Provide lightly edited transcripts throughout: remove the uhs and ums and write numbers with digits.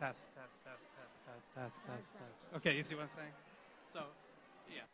Test, test, test, test, test, test, test, test. Okay, you see what I'm saying? So, yeah.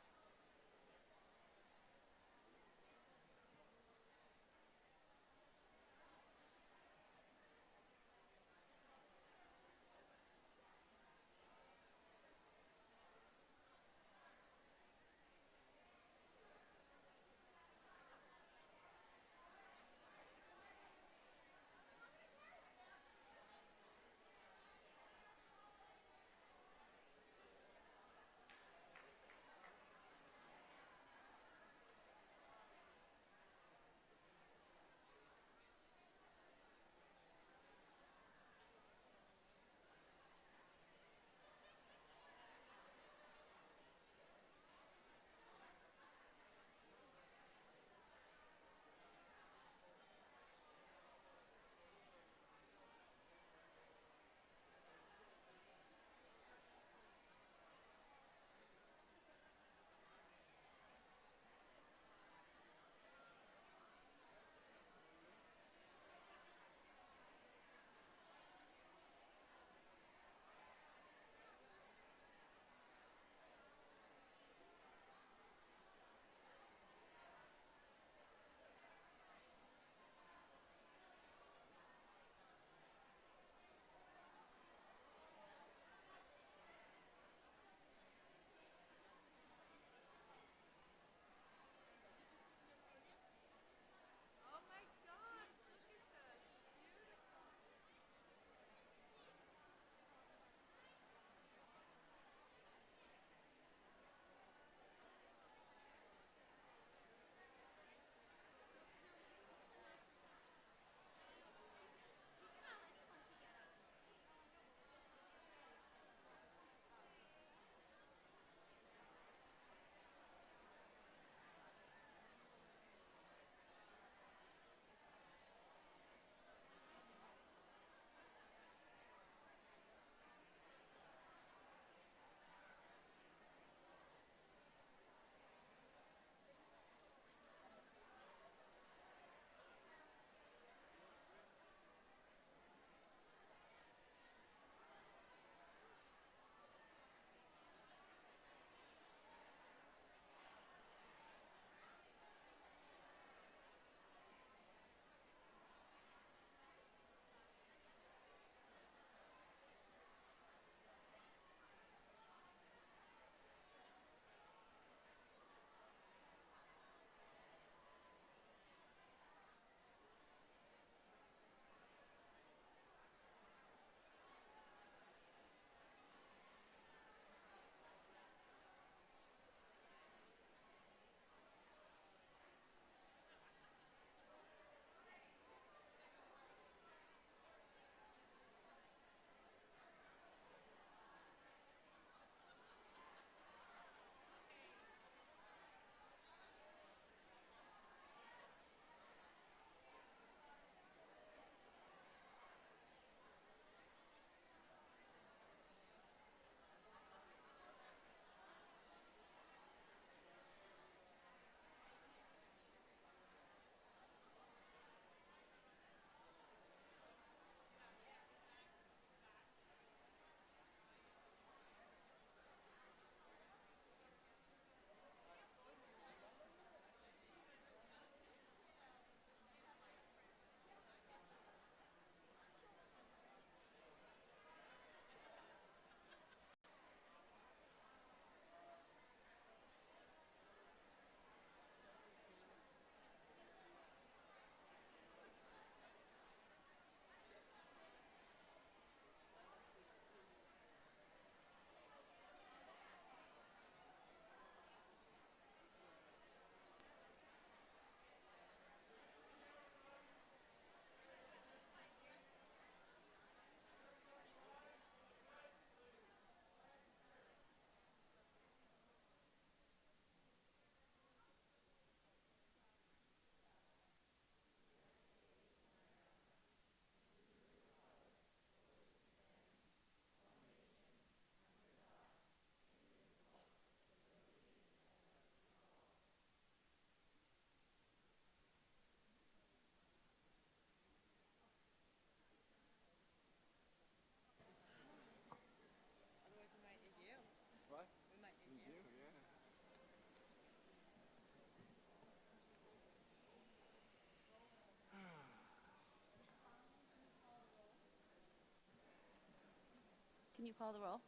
can you call the roll?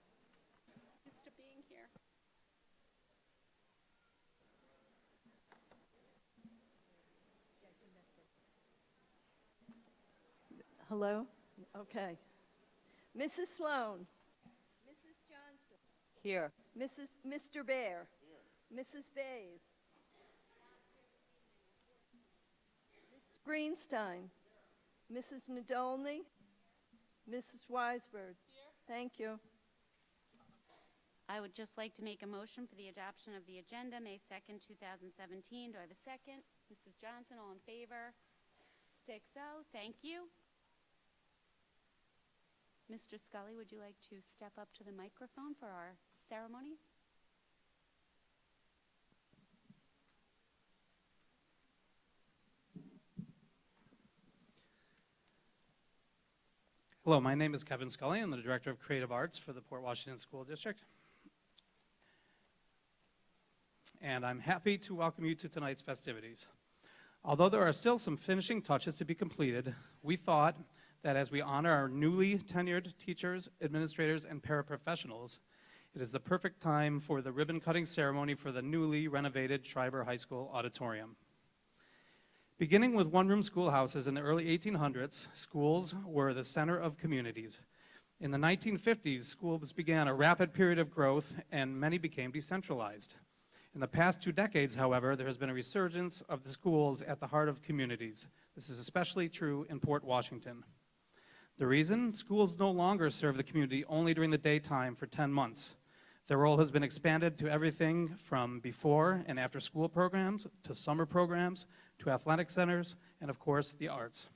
Used to being here. Hello? Okay. Mrs. Sloan? Mrs. Johnson? Here. Mr. Bear? Here. Mrs. Bays? Mr. Greenstein? Mrs. Nadolny? Mrs. Weisberg? Here. Thank you. I would just like to make a motion for the adoption of the agenda, May 2nd, 2017. Do I have a second? Mrs. Johnson, all in favor? 6-0. Thank you. Mr. Scully, would you like to step up to the microphone for our ceremony? Hello, my name is Kevin Scully. I'm the Director of Creative Arts for the Port Washington School District. And I'm happy to welcome you to tonight's festivities. Although there are still some finishing touches to be completed, we thought that as we honor our newly tenured teachers, administrators, and paraprofessionals, it is the perfect time for the ribbon-cutting ceremony for the newly renovated Schreiber High School auditorium. Beginning with one-room schoolhouses in the early 1800s, schools were the center of communities. In the 1950s, schools began a rapid period of growth, and many became decentralized. In the past 2 decades, however, there has been a resurgence of the schools at the heart of communities. This is especially true in Port Washington. The reason? Schools no longer serve the community only during the daytime for 10 months. Their role has been expanded to everything from before and after school programs, to summer programs, to athletic centers, and of course, the arts.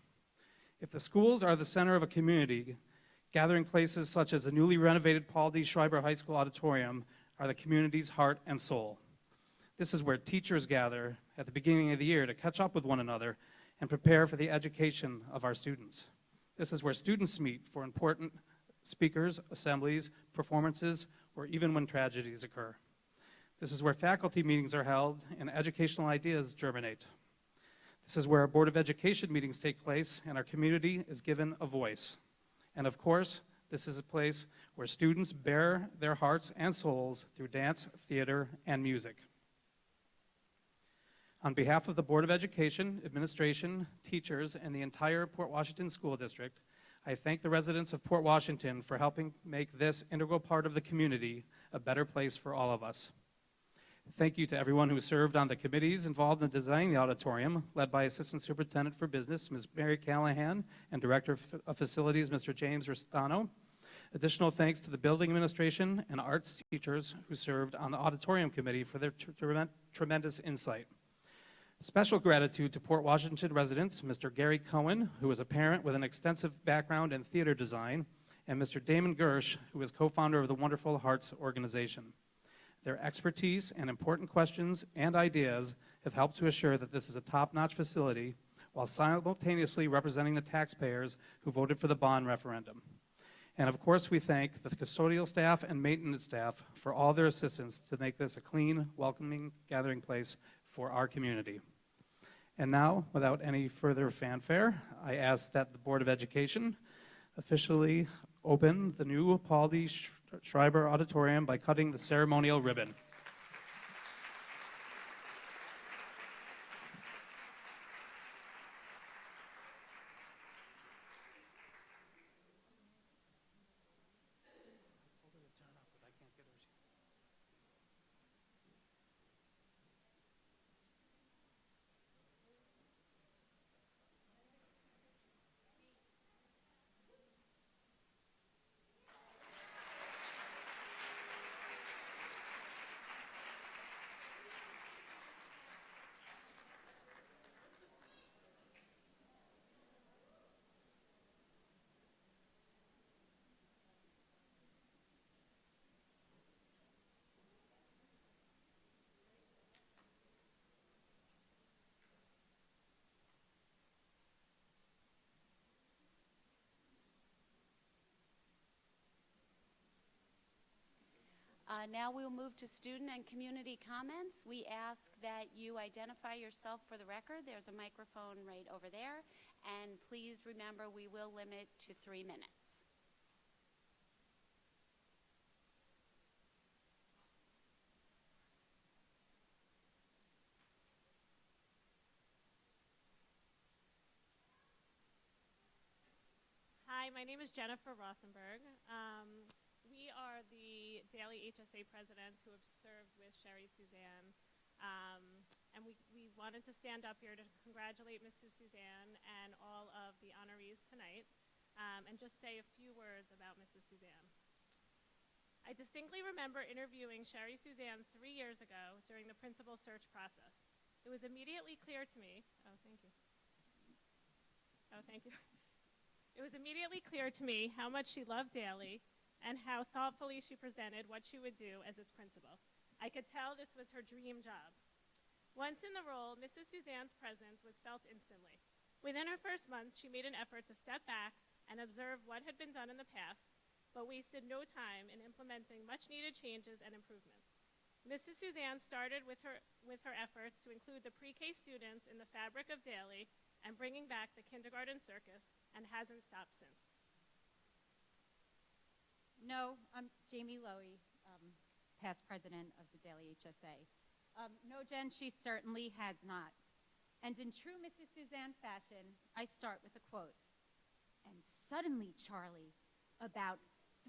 If the schools are the center of a community, gathering places such as the newly renovated Paul D. Schreiber High School auditorium are the community's heart and soul. This is where teachers gather at the beginning of the year to catch up with one another and prepare for the education of our students. This is where students meet for important speakers, assemblies, performances, or even when tragedies occur. This is where faculty meetings are held and educational ideas germinate. This is where our Board of Education meetings take place and our community is given a voice. And of course, this is a place where students bare their hearts and souls through dance, theater, and music. On behalf of the Board of Education, administration, teachers, and the entire Port Washington School District, I thank the residents of Port Washington for helping make this integral part of the community a better place for all of us. Thank you to everyone who served on the committees involved in designing the auditorium, led by Assistant Superintendent for Business, Ms. Mary Callahan, and Director of Facilities, Mr. James Restano. Additional thanks to the building administration and arts teachers who served on the auditorium committee for their tremendous insight. Special gratitude to Port Washington residents, Mr. Gary Cohen, who is a parent with an extensive background in theater design, and Mr. Damon Gersh, who is co-founder of the Wonderful Hearts organization. Their expertise and important questions and ideas have helped to assure that this is a top-notch facility while simultaneously representing the taxpayers who voted for the bond referendum. And of course, we thank the custodial staff and maintenance staff for all their assistance to make this a clean, welcoming gathering place for our community. And now, without any further fanfare, I ask that the Board of Education officially open the new Paul D. Schreiber Auditorium by cutting the ceremonial ribbon. Now we will move to student and community comments. We ask that you identify yourself for the record. There's a microphone right over there. And please remember, we will limit to 3 minutes. Hi, my name is Jennifer Rothenberg. We are the Daily HSA presidents who have served with Sherry Suzanne. And we wanted to stand up here to congratulate Mrs. Suzanne and all of the honorees tonight, and just say a few words about Mrs. Suzanne. I distinctly remember interviewing Sherry Suzanne 3 years ago during the principal search process. It was immediately clear to me, It was immediately clear to me how much she loved Daly and how thoughtfully she presented what she would do as its principal. I could tell this was her dream job. Once in the role, Mrs. Suzanne's presence was felt instantly. Within her first month, she made an effort to step back and observe what had been done in the past, but wasted no time in implementing much-needed changes and improvements. Mrs. Suzanne started with her efforts to include the pre-K students in the fabric of Daly and bringing back the kindergarten circus, and hasn't stopped since. No, I'm Jamie Lowy, past president of the Daily HSA. No, Jen, she certainly has not. And in true Mrs. Suzanne fashion, I start with a quote. And suddenly, Charlie, about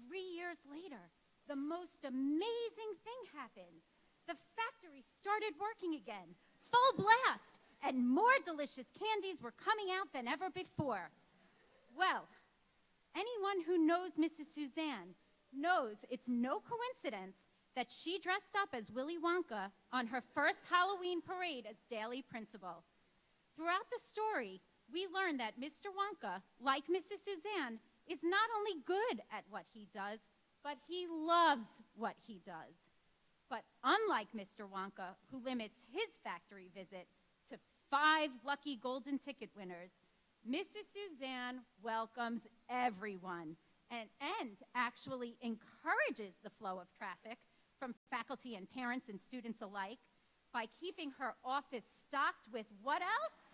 3 years later, the most amazing thing happened. The factory started working again, full blast, and more delicious candies were coming out than ever before. Well, anyone who knows Mrs. Suzanne knows it's no coincidence that she dressed up as Willy Wonka on her first Halloween parade as Daly principal. Throughout the story, we learn that Mr. Wonka, like Mrs. Suzanne, is not only good at what he does, but he loves what he does. But unlike Mr. Wonka, who limits his factory visit to 5 lucky golden ticket winners, Mrs. Suzanne welcomes everyone and actually encourages the flow of traffic from faculty and parents and students alike by keeping her office stocked with what else?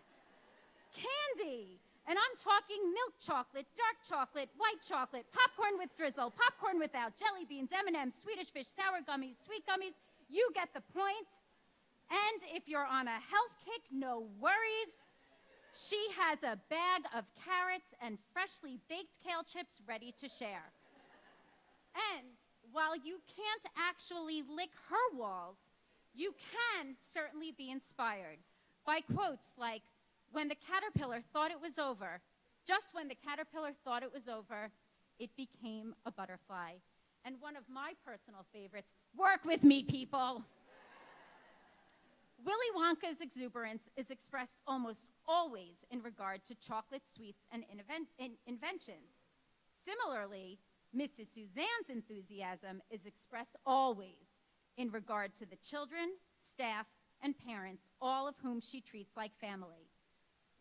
Candy. And I'm talking milk chocolate, dark chocolate, white chocolate, popcorn with drizzle, popcorn without, jelly beans, M&Ms, Swedish fish, sour gummies, sweet gummies. You get the point. And if you're on a health kick, no worries. She has a bag of carrots and freshly baked kale chips ready to share. And while you can't actually lick her walls, you can certainly be inspired by quotes like, when the caterpillar thought it was over, just when the caterpillar thought it was over, it became a butterfly. And one of my personal favorites, work with me, people. Willy Wonka's exuberance is expressed almost always in regard to chocolate, sweets, and inventions. Similarly, Mrs. Suzanne's enthusiasm is expressed always in regard to the children, staff, and parents, all of whom she treats like family.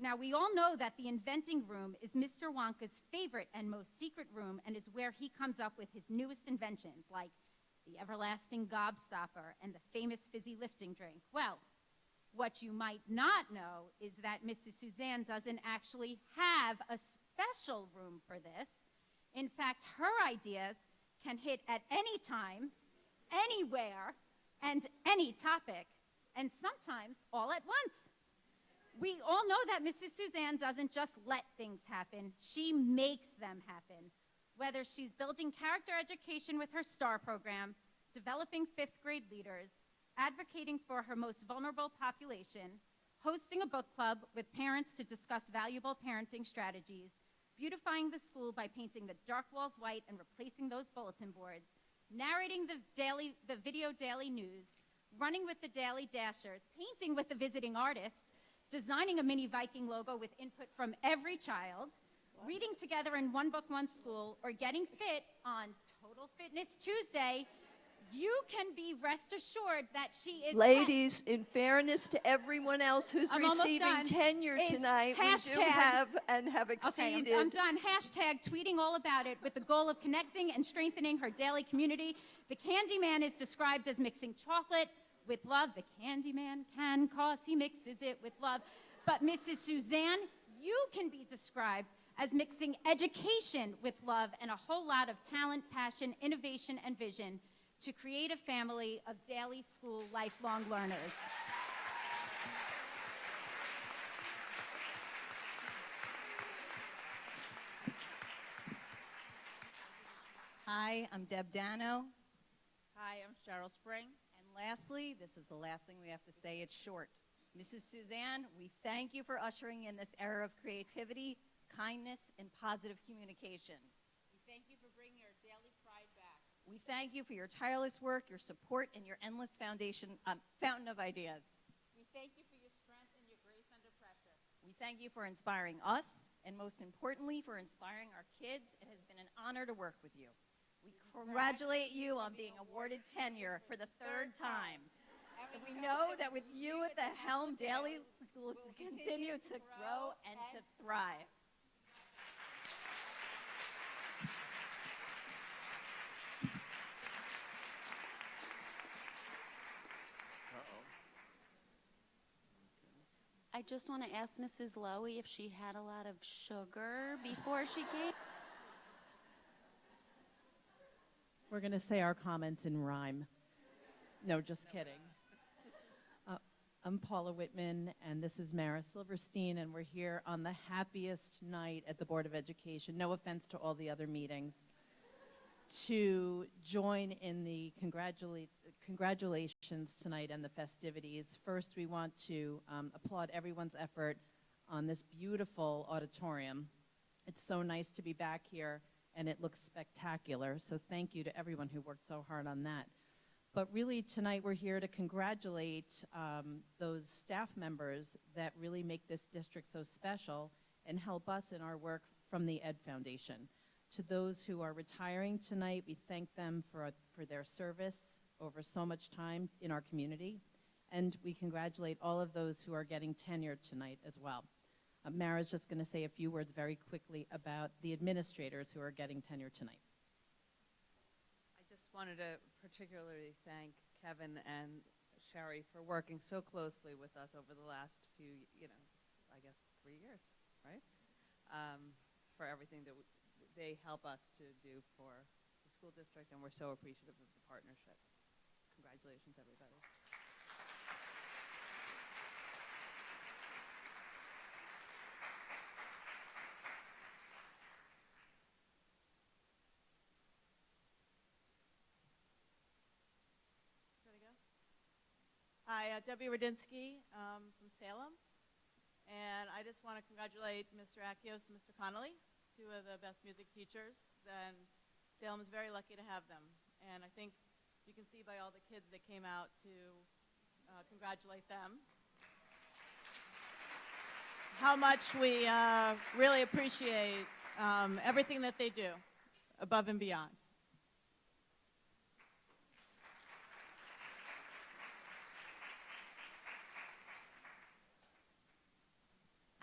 Now, we all know that the inventing room is Mr. Wonka's favorite and most secret room and is where he comes up with his newest inventions, like the everlasting gobstopper and the famous fizzy lifting drink. Well, what you might not know is that Mrs. Suzanne doesn't actually have a special room for this. In fact, her ideas can hit at any time, anywhere, and any topic, and sometimes all at once. We all know that Mrs. Suzanne doesn't just let things happen, she makes them happen. Whether she's building character education with her STAR program, developing 5th grade leaders, advocating for her most vulnerable population, hosting a book club with parents to discuss valuable parenting strategies, beautifying the school by painting the dark walls white and replacing those bulletin boards, narrating the video daily news, running with the Daily Dashers, painting with the visiting artist, designing a mini Viking logo with input from every child, reading together in One Book, One School, or getting fit on Total Fitness Tuesday, you can be rest assured that she is... Ladies, in fairness to everyone else who's I'm almost receiving done. tenure Is tonight, we do have and have exceeded. Okay, I'm done. Hashtag tweeting all about it with the goal of connecting and strengthening her daily community. The Candyman is described as mixing chocolate with love. The Candyman can, cause he mixes it with love. But Mrs. Suzanne, you can be described as mixing education with love and a whole lot of talent, passion, innovation, and vision to create a family of daily school lifelong learners. Hi, I'm Deb Dano. Hi, I'm Cheryl Spring. And lastly, this is the last thing we have to say, it's short. Mrs. Suzanne, we thank you for ushering in this era of creativity, kindness, and positive communication. We thank you for bringing our daily pride back. We thank you for your tireless work, your support, and your endless fountain of ideas. We thank you for your strength and your grace under pressure. We thank you for inspiring us, and most importantly, for inspiring our kids. It has been an honor to work with you. We congratulate you on being awarded tenure for the third time. And we know that with you at the helm, Daly will continue to grow and to thrive. I just want to ask Mrs. Lowy if she had a lot of sugar before she came. We're going to say our comments in rhyme. No, just kidding. I'm Paula Whitman, and this is Mara Silverstein, and we're here on the happiest night at the Board of Education, no offense to all the other meetings, to join in the congratulations tonight and the festivities. First, we want to applaud everyone's effort on this beautiful auditorium. It's so nice to be back here, and it looks spectacular, so thank you to everyone who worked so hard on that. But really, tonight we're here to congratulate those staff members that really make this district so special and help us in our work from the Ed Foundation. To those who are retiring tonight, we thank them for their service over so much time in our community. And we congratulate all of those who are getting tenure tonight as well. Mara's just going to say a few words very quickly about the administrators who are getting tenure tonight. I just wanted to particularly thank Kevin and Sherry for working so closely with us over the last few, I guess 3 years, right? For everything that they help us to do for the school district, and we're so appreciative of the partnership. Congratulations, everybody. Hi, Debbie Radinsky from Salem, and I just want to congratulate Mr. Akios and Mr. Connolly, two of the best music teachers, and Salem is very lucky to have them. And I think you can see by all the kids that came out to congratulate them how much we really appreciate everything that they do above and beyond.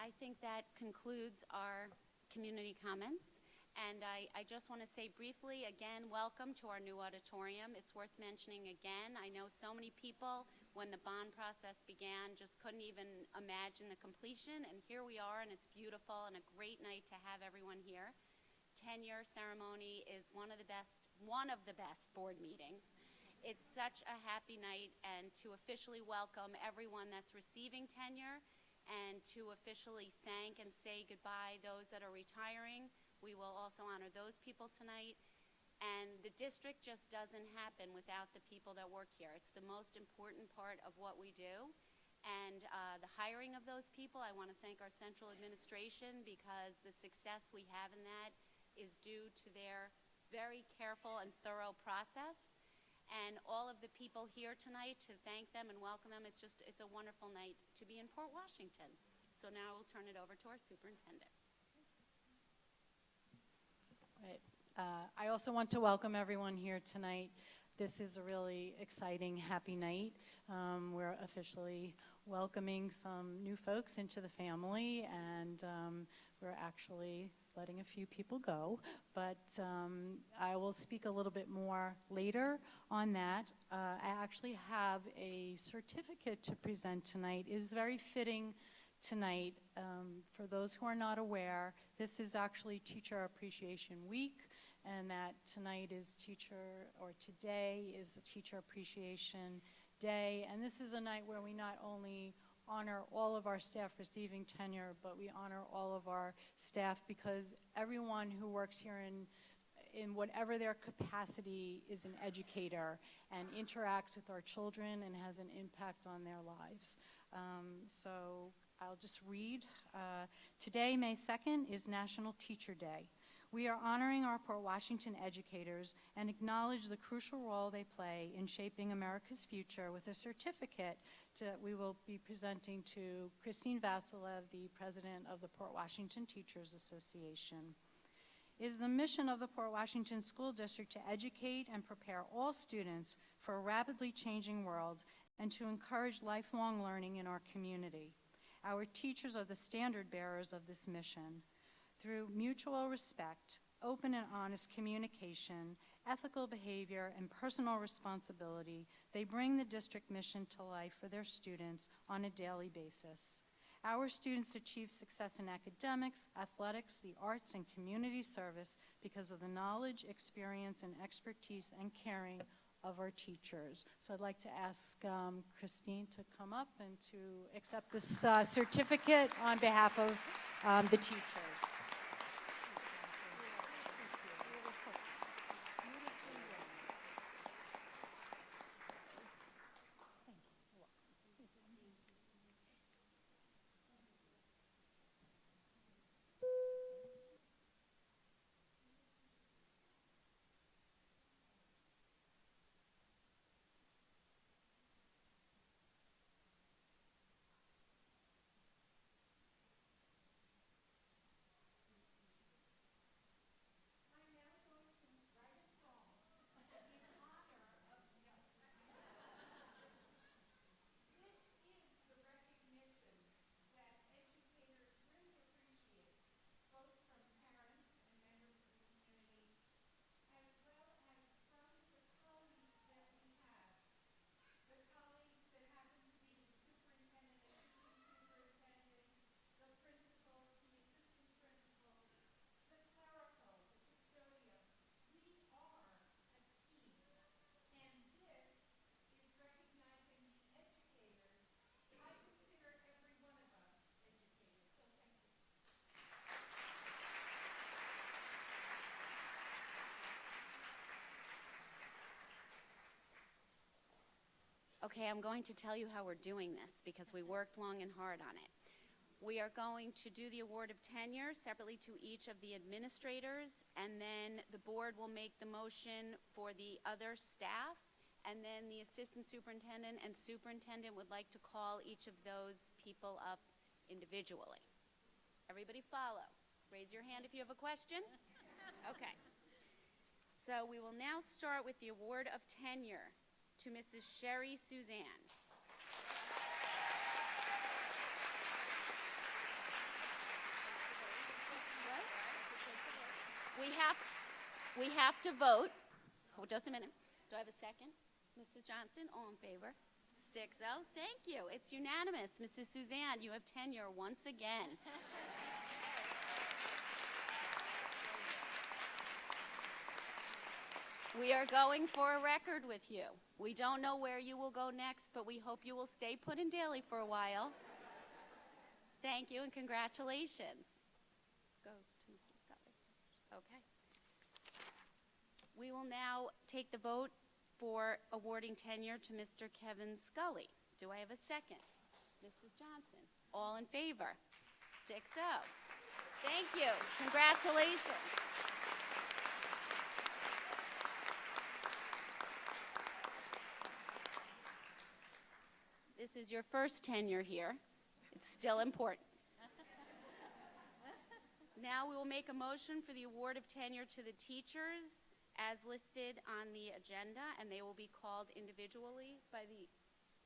I think that concludes our community comments. And I just want to say briefly, again, welcome to our new auditorium. It's worth mentioning again. I know so many people, when the bond process began, just couldn't even imagine the completion. And here we are, and it's beautiful and a great night to have everyone here. Tenure ceremony is one of the best board meetings. It's such a happy night, and to officially welcome everyone that's receiving tenure, and to officially thank and say goodbye those that are retiring. We will also honor those people tonight. And the district just doesn't happen without the people that work here. It's the most important part of what we do. And the hiring of those people, I want to thank our central administration, because the success we have in that is due to their very careful and thorough process. And all of the people here tonight, to thank them and welcome them. It's a wonderful night to be in Port Washington. So now we'll turn it over to our superintendent. Right. I also want to welcome everyone here tonight. This is a really exciting, happy night. We're officially welcoming some new folks into the family, and we're actually letting a few people go, but I will speak a little bit more later on that. I actually have a certificate to present tonight. It is very fitting tonight. For those who are not aware, this is actually Teacher Appreciation Week, and that tonight is today is a Teacher Appreciation Day, and this is a night where we not only honor all of our staff receiving tenure, but we honor all of our staff, because everyone who works here in whatever their capacity is an educator and interacts with our children and has an impact on their lives. So I'll just read. Today, May 2nd, is National Teacher Day. We are honoring our Port Washington educators and acknowledge the crucial role they play in shaping America's future with a certificate that we will be presenting to Christine Vasilev, the president of the Port Washington Teachers Association. It is the mission of the Port Washington School District to educate and prepare all students for a rapidly changing world and to encourage lifelong learning in our community. Our teachers are the standard bearers of this mission. Through mutual respect, open and honest communication, ethical behavior, and personal responsibility, they bring the district mission to life for their students on a daily basis. Our students achieve success in academics, athletics, the arts, and community service because of the knowledge, experience, and expertise and caring of our teachers. So I'd like to ask Christine to come up and to accept this certificate on behalf of the teachers. Okay, I'm going to tell you how we're doing this because we worked long and hard on it. We are going to do the award of tenure separately to each of the administrators, and then the board will make the motion for the other staff, and then the assistant superintendent and superintendent would like to call each of those people up individually. Everybody follow. Raise your hand if you have a question. Okay. So we will now start with the award of tenure to Mrs. Sherry Suzanne. We have to vote. Oh, just a minute. Do I have a second? Mrs. Johnson, all in favor? 6-0. Thank you. It's unanimous. Mrs. Suzanne, you have tenure once again. We are going for a record with you. We don't know where you will go next, but we hope you will stay put in Daly for a while. Thank you and congratulations. Go to Mr. Scully. Okay. We will now take the vote for awarding tenure to Mr. Kevin Scully. Do I have a second? Mrs. Johnson. All in favor? 6-0. Thank you. Congratulations. This is your first tenure here. It's still important. Now we will make a motion for the award of tenure to the teachers as listed on the agenda, and they will be called individually by the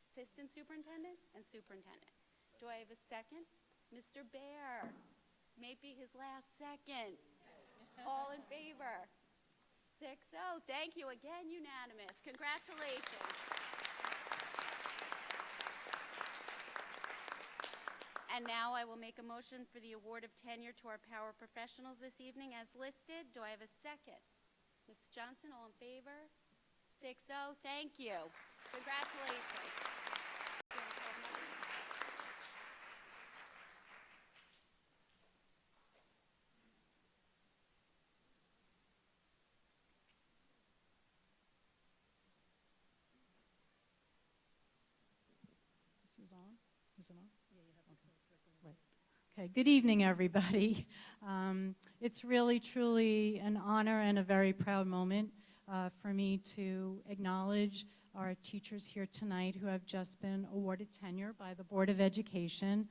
assistant superintendent and superintendent. Do I have a second? Mr. Bear. Maybe his last second. All in favor? 6-0. Thank you again, unanimous. Congratulations. And now I will make a motion for the award of tenure to our paraprofessionals this evening as listed. Do I have a second? Mrs. Johnson, all in favor? 6-0. Thank you. Congratulations. is on? Is it on? Right. Okay, good evening, everybody. It's really, truly an honor and a very proud moment for me to acknowledge our teachers here tonight who have just been awarded tenure by the Board of Education.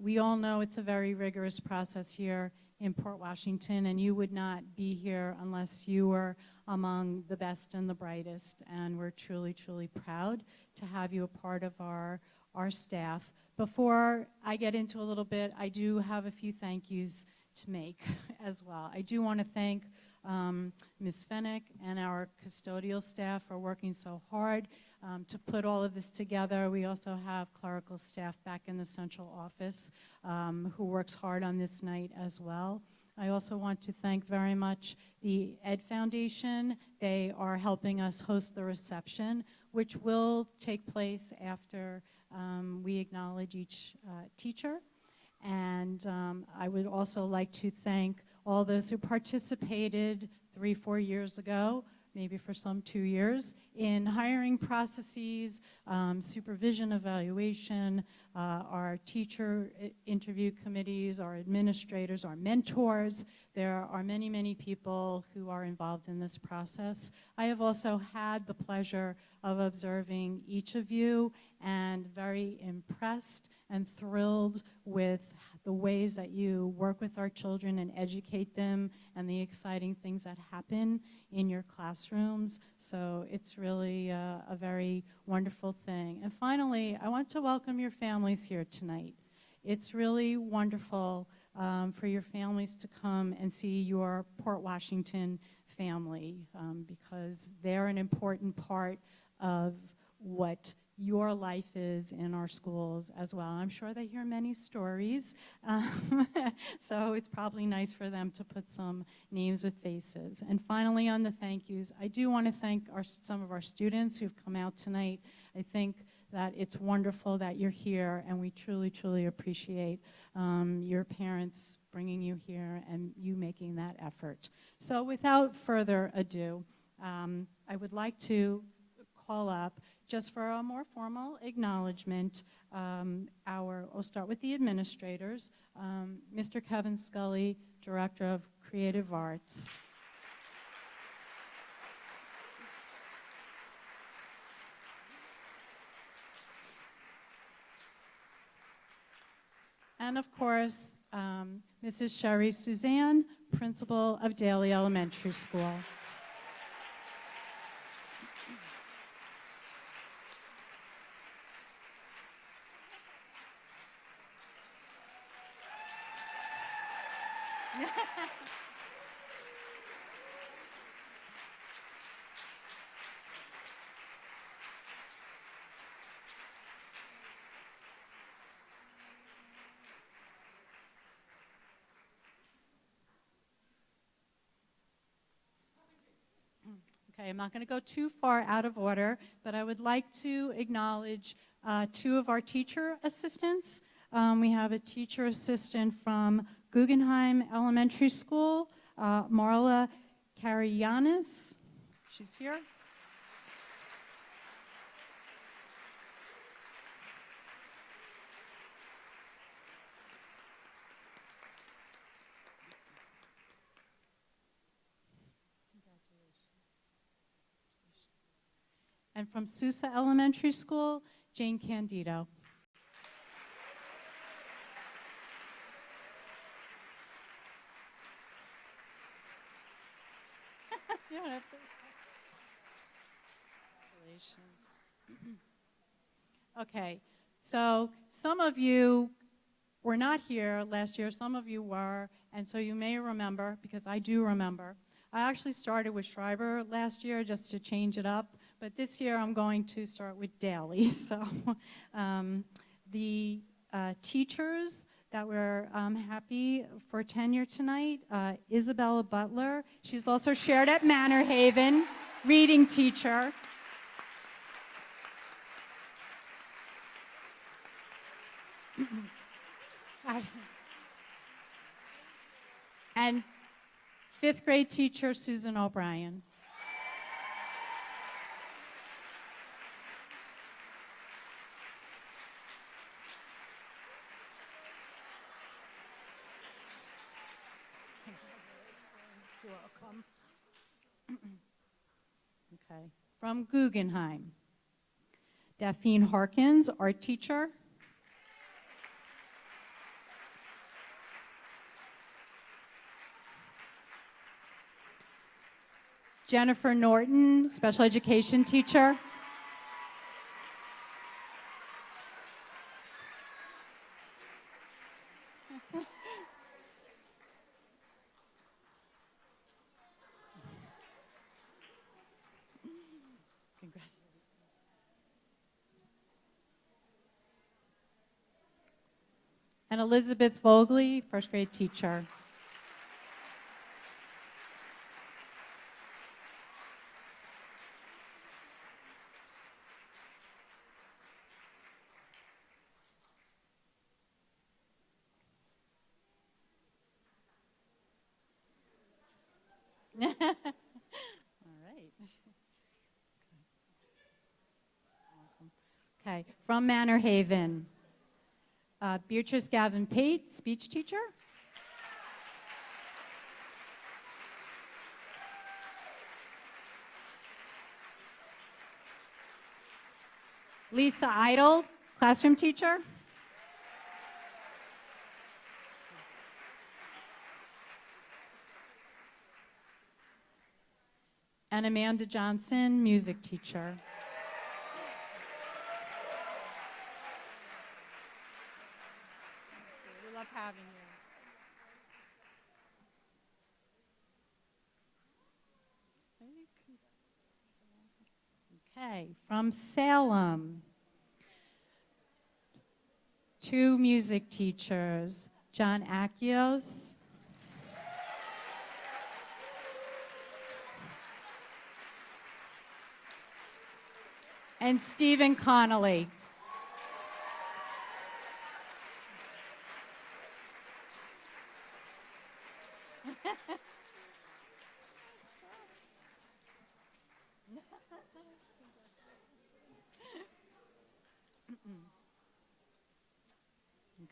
We all know it's a very rigorous process here in Port Washington, and you would not be here unless you were among the best and the brightest, and we're truly, truly proud to have you a part of our staff. Before I get into a little bit, I do have a few thank yous to make as well. I do want to thank Ms. Fennick and our custodial staff for working so hard to put all of this together. We also have clerical staff back in the central office who works hard on this night as well. I also want to thank very much the Ed Foundation. They are helping us host the reception, which will take place after we acknowledge each teacher. And I would also like to thank all those who participated 3-4 years ago, maybe for some 2 years, in hiring processes, supervision, evaluation, our teacher interview committees, our administrators, our mentors. There are many, many people who are involved in this process. I have also had the pleasure of observing each of you and very impressed and thrilled with the ways that you work with our children and educate them and the exciting things that happen in your classrooms. So it's really a very wonderful thing. And finally, I want to welcome your families here tonight. It's really wonderful for your families to come and see your Port Washington family because they're an important part of what your life is in our schools as well. I'm sure they hear many stories, so it's probably nice for them to put some names with faces. And finally, on the thank yous, I do want to thank some of our students who've come out tonight. I think that it's wonderful that you're here, and we truly, truly appreciate your parents bringing you here and you making that effort. So without further ado, I would like to call up, just for a more formal acknowledgement, we'll start with the administrators. Mr. Kevin Scully, Director of Creative Arts. And of course, Mrs. Sherry Suzanne, Principal of Daly Elementary School. Okay, I'm not going to go too far out of order, but I would like to acknowledge 2 of our teacher assistants. We have a teacher assistant from Guggenheim Elementary School, Marla Karayanis. She's here. And from Sousa Elementary School, Jane Candido. You don't have to. Congratulations. Okay, so some of you were not here last year, some of you were, and so you may remember, because I do remember. I actually started with Schreiber last year just to change it up, but this year I'm going to start with Daly. So the teachers that we're happy for tenure tonight, Isabella Butler. She's also shared at Manor Haven, reading teacher. And 5th grade teacher, Susan O'Brien. welcome. Okay. From Guggenheim, Daphne Harkins, art teacher. Jennifer Norton, special education teacher. And Elizabeth Vogley, first grade teacher. All right. Awesome. Okay, from Manor Haven, Beatrice Gavin Pate, speech teacher. Lisa Idle, classroom teacher. And Amanda Johnson, music teacher. We love having you. Okay, from Salem, 2 music teachers, John Akios and Stephen Connolly.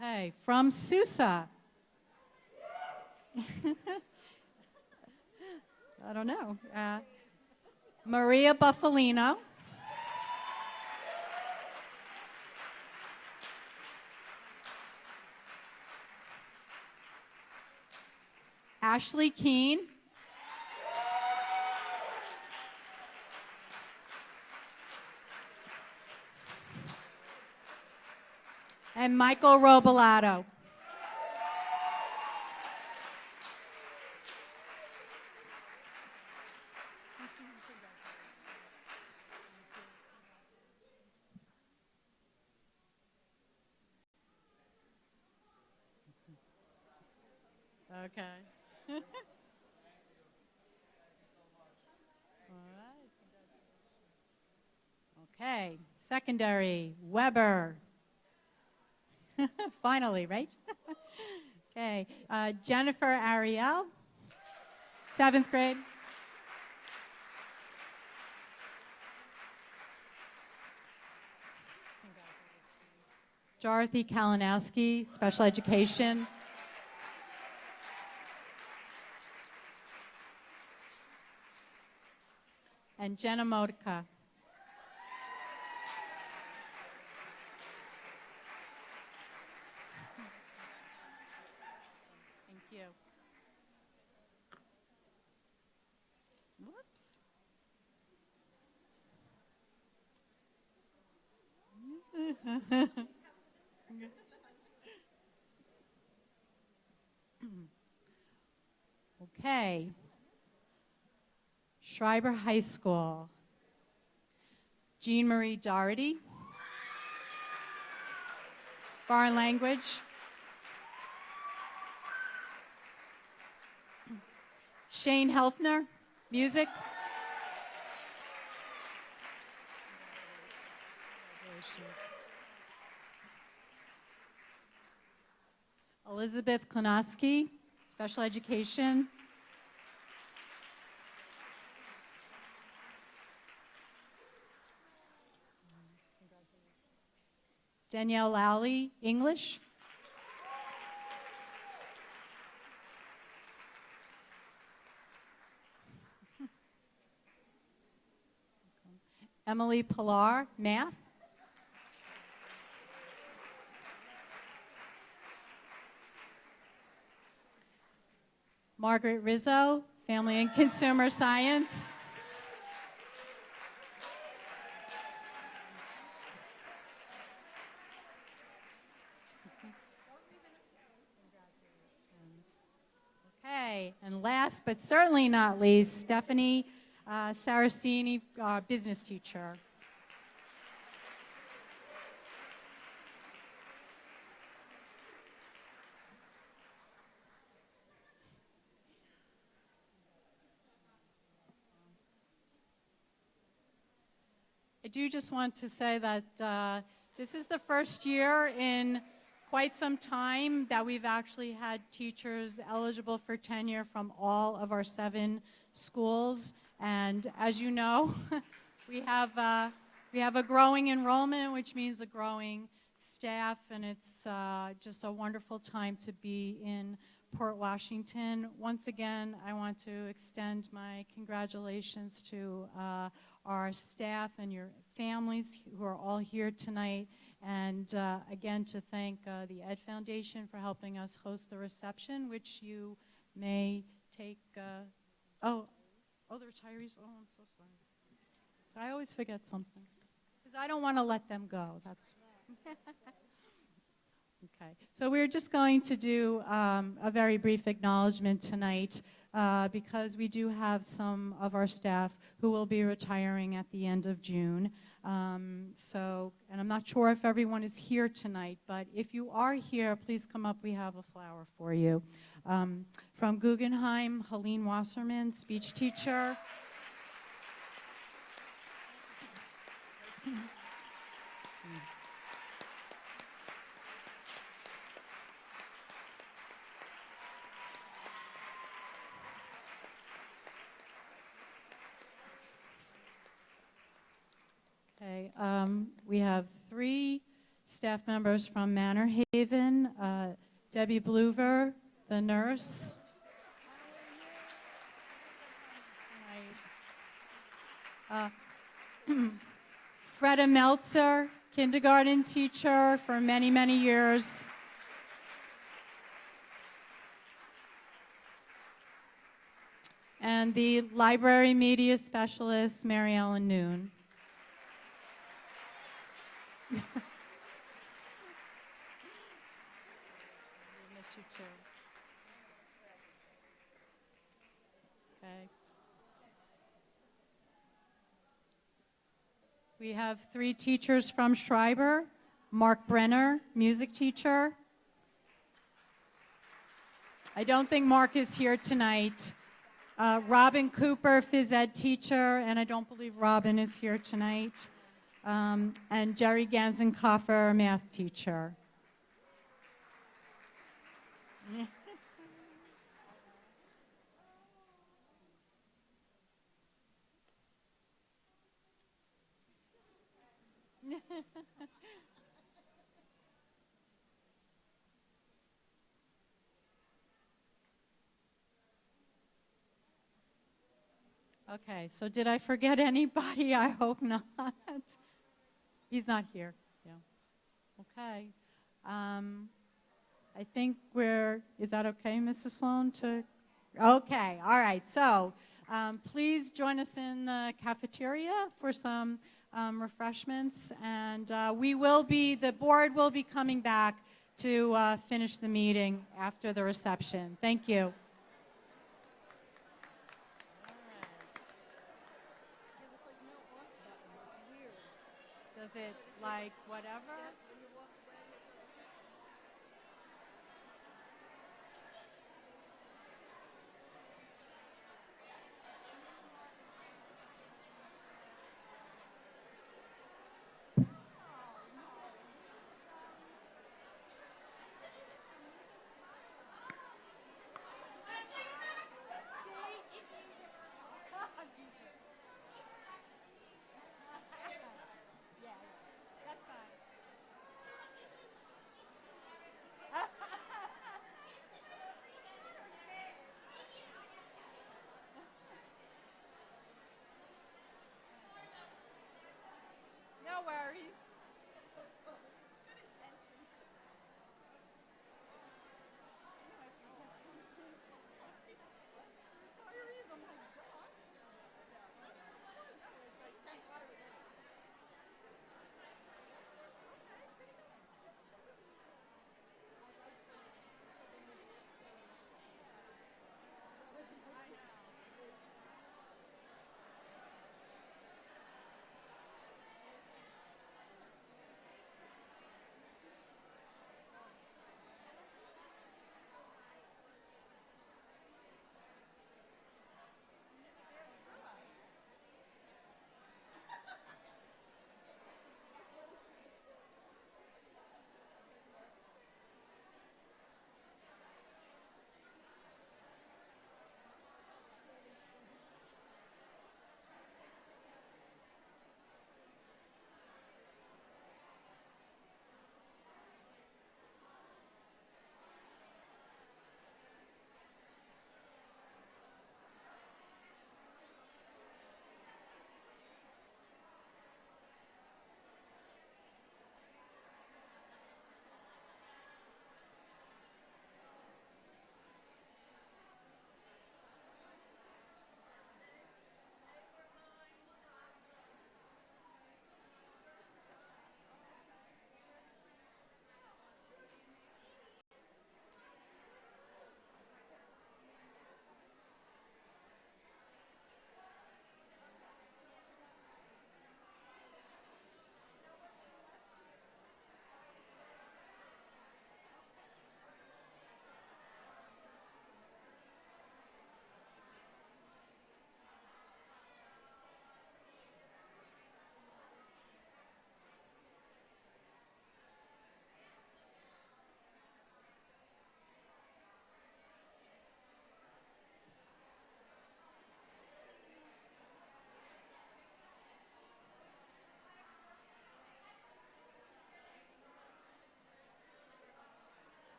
Okay, from Susa. I don't know. Maria Buffalino. Ashley Keene. And Michael Robalato. Okay. Okay, secondary, Weber. Finally, right? Okay, Jennifer Ariel, 7th grade. Dorothy Kalinowski, special education. And Jenna Modica. Thank you. Whoops. Okay. Schreiber High School. Jean Marie Doherty. Foreign language. Shane Helfner, music. Elizabeth Klanoski, special education. Danielle Lowley, English. Emily Pilar, Math. Margaret Rizzo, Family and Consumer Science. Okay, and last but certainly not least, Stephanie Saracini, business teacher. I do just want to say that this is the first year in quite some time that we've actually had teachers eligible for tenure from all of our 7 schools. And as you know, we have a growing enrollment, which means a growing staff, and it's just a wonderful time to be in Port Washington. Once again, I want to extend my congratulations to our staff and your families who are all here tonight, and again to thank the Ed Foundation for helping us host the reception, which you may take. Oh, the retirees. Oh, I'm so sorry. I always forget something because I don't want to let them go. That's okay. So we're just going to do a very brief acknowledgement tonight because we do have some of our staff who will be retiring at the end of June. And I'm not sure if everyone is here tonight, but if you are here, please come up. We have a flower for you. From Guggenheim, Helene Wasserman, speech teacher. Okay, we have 3 staff members from Manor Haven. Debbie Bluver, the nurse. Freda Meltzer, kindergarten teacher for many, many years. And the library media specialist, Mary Ellen Noon. We miss you too. Okay. We have 3 teachers from Schreiber. Mark Brenner, music teacher. I don't think Mark is here tonight. Robin Cooper, phys ed teacher, and I don't believe Robin is here tonight. And Jerry Ganzenkoffer, math teacher. Okay, so did I forget anybody? I hope not. He's not here. Yeah. Okay. I think is that okay, Mrs. Sloan? Okay, all right. So please join us in the cafeteria for some refreshments. And the board will be coming back to finish the meeting after the reception. Thank you. Does it like whatever? No worries. Good intention. Retirees, I'm like, God. Thank God it was me.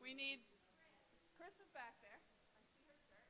We need, Chris is back there. I see her shirt.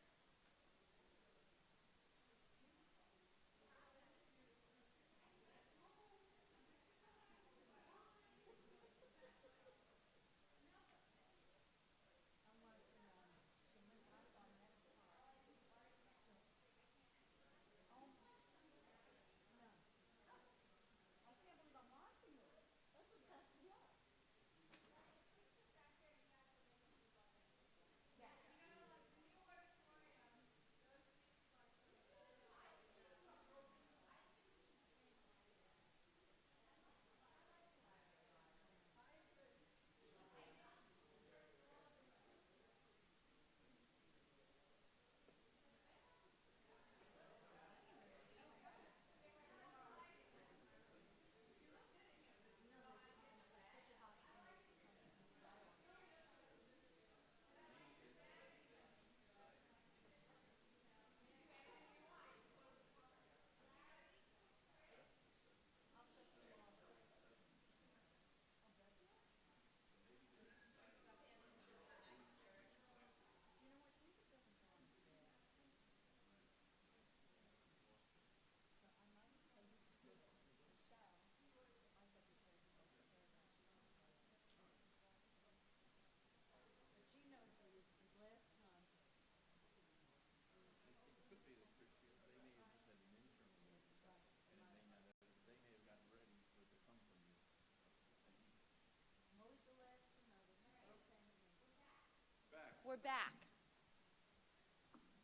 We're back.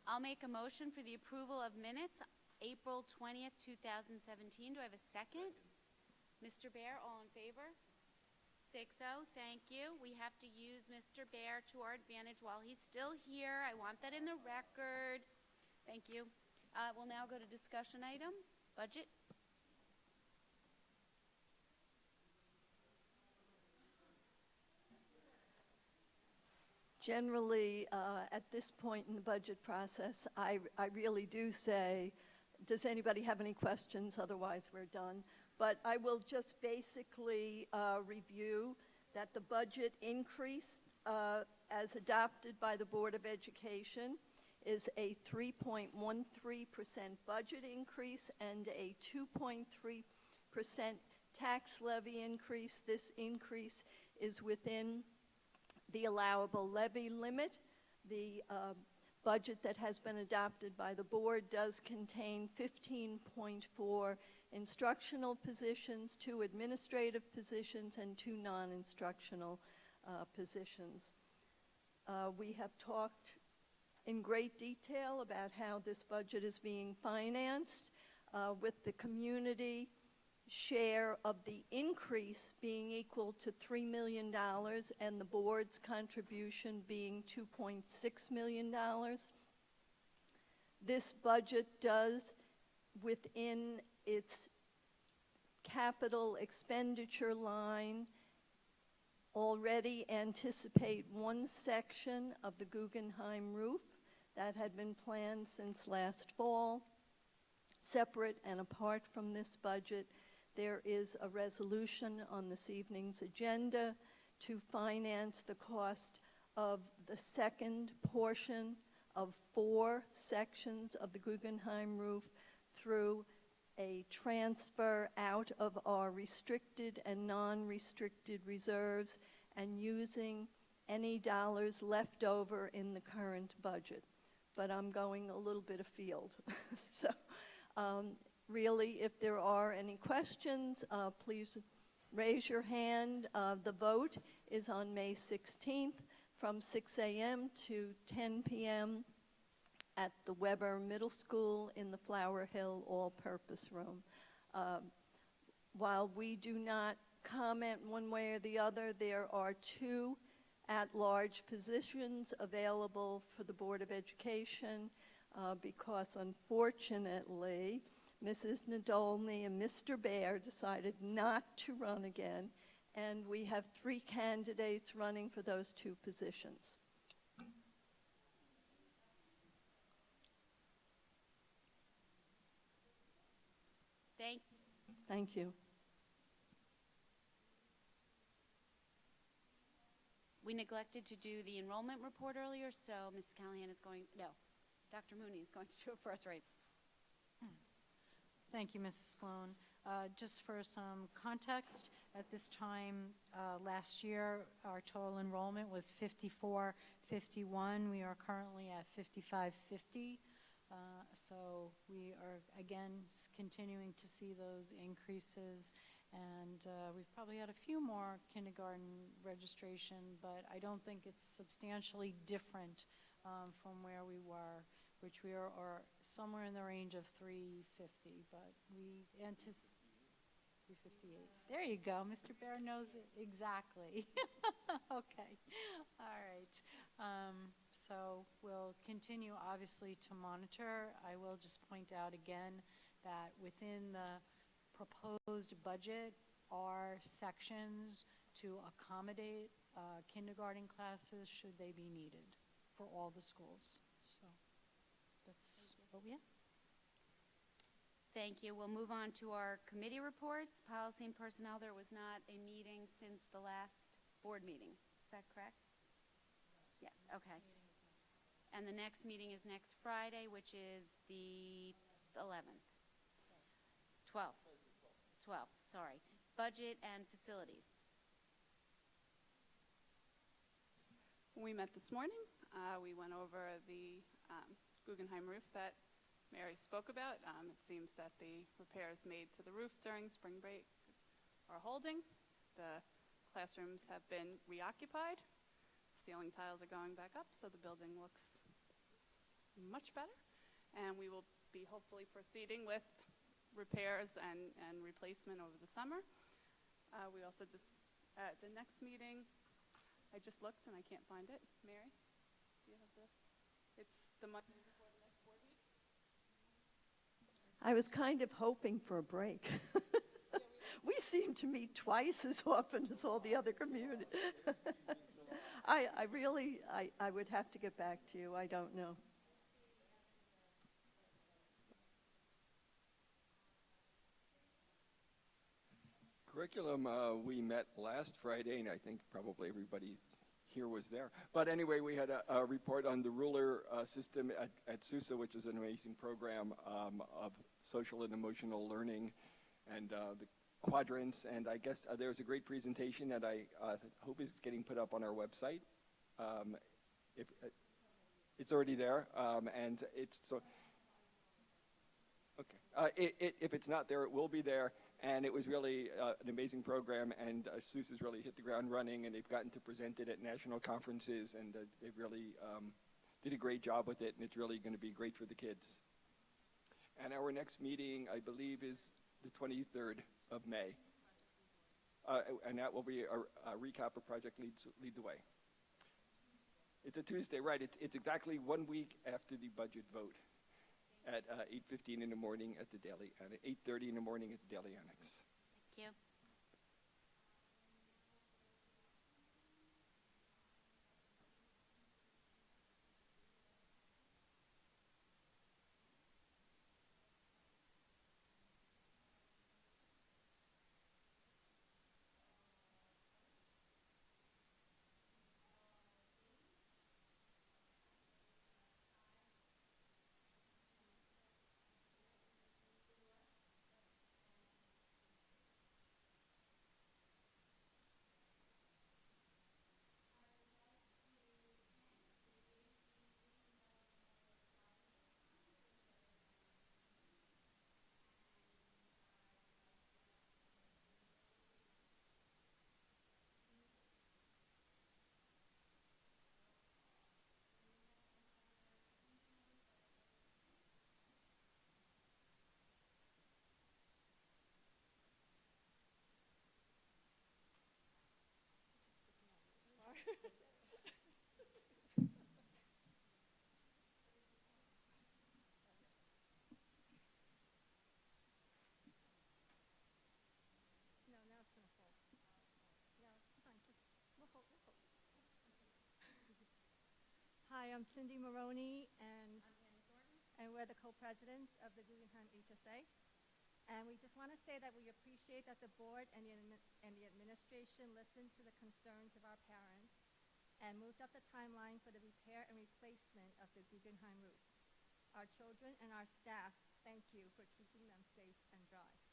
I'll make a motion for the approval of minutes, April 20th, 2017. Do I have a second? Mr. Bear, all in favor? 6-0, thank you. We have to use Mr. Bear to our advantage while he's still here. I want that in the record. Thank you. We'll now go to discussion item, budget. Generally, at this point in the budget process, I really do say, does anybody have any questions? Otherwise, we're done. But I will just basically review that the budget increase as adopted by the Board of Education is a 3.13% budget increase and a 2.3% tax levy increase. This increase is within the allowable levy limit. The budget that has been adopted by the board does contain 15.4 instructional positions, 2 administrative positions, and 2 non-instructional positions. We have talked in great detail about how this budget is being financed, with the community share of the increase being equal to $3 million and the board's contribution being $2.6 million. This budget does, within its capital expenditure line, already anticipate one section of the Guggenheim roof that had been planned since last fall. Separate and apart from this budget, there is a resolution on this evening's agenda to finance the cost of the second portion of 4 sections of the Guggenheim roof through a transfer out of our restricted and non-restricted reserves and using any dollars left over in the current budget. But I'm going a little bit afield. So really, if there are any questions, please raise your hand. The vote is on May 16th from 6 a.m. to 10 p.m. at the Weber Middle School in the Flower Hill All-Purpose Room. While we do not comment one way or the other, there are 2 at-large positions available for the Board of Education because, unfortunately, Mrs. Nadolny and Mr. Bear decided not to run again, and we have 3 candidates running for those 2 positions. Thank you. We neglected to do the enrollment report earlier, so Mrs. Callahan is going, no, Dr. Mooney is going to do it for us right. Thank you, Mrs. Sloan. Just for some context, at this time last year, our total enrollment was 5451. We are currently at 5550. So we are, again, continuing to see those increases. And we've probably had a few more kindergarten registration, but I don't think it's substantially different from where we were, which we are somewhere in the range of 350, but we anticipate 358. There you go. Mr. Bear knows it exactly. Okay. All right. So we'll continue, obviously, to monitor. I will just point out again that within the proposed budget are sections to accommodate kindergarten classes should they be needed for all the schools. So that's what we have. Thank you. We'll move on to our committee reports. Policy and Personnel, there was not a meeting since the last board meeting. Is that correct? Yes, okay. And the next meeting is next Friday, which is the 11th. 12th. 12th, sorry. Budget and facilities. We met this morning. We went over the Guggenheim roof that Mary spoke about. It seems that the repairs made to the roof during spring break are holding. The classrooms have been reoccupied. Ceiling tiles are going back up, so the building looks much better. And we will be hopefully proceeding with repairs and replacement over the summer. We also just, at the next meeting, I just looked and I can't find it. Mary, do you have it's the Monday before the next board meeting? I was kind of hoping for a break. We seem to meet twice as often as all the other communities. I would have to get back to you. I don't know. Curriculum, we met last Friday, and I think probably everybody here was there. But anyway, we had a report on the ruler system at SUSA, which is an amazing program of social and emotional learning and the quadrants. And I guess there's a great presentation that I hope is getting put up on our website. If it's already there, and it's so. Okay, if it's not there, it will be there. And it was really an amazing program, and SUSE has really hit the ground running, and they've gotten to present it at national conferences, and they really did a great job with it, and it's really going to be great for the kids. And our next meeting, I believe, is the 23rd of May. And that will be a recap of Project Lead the Way. It's a Tuesday, right? It's exactly 1 week after the budget vote at 8:15 in the morning at the Daily, and at 8:30 in the morning at the Daily Annex. Thank you. Hi, I'm Cindy Maroney, and we're the co-presidents of the Guggenheim HSA. And we just want to say that we appreciate that the board and the administration listen to the concerns of our parents and moved up the timeline for the repair and replacement of the Guggenheim roof. Our children and our staff thank you for keeping them safe and dry.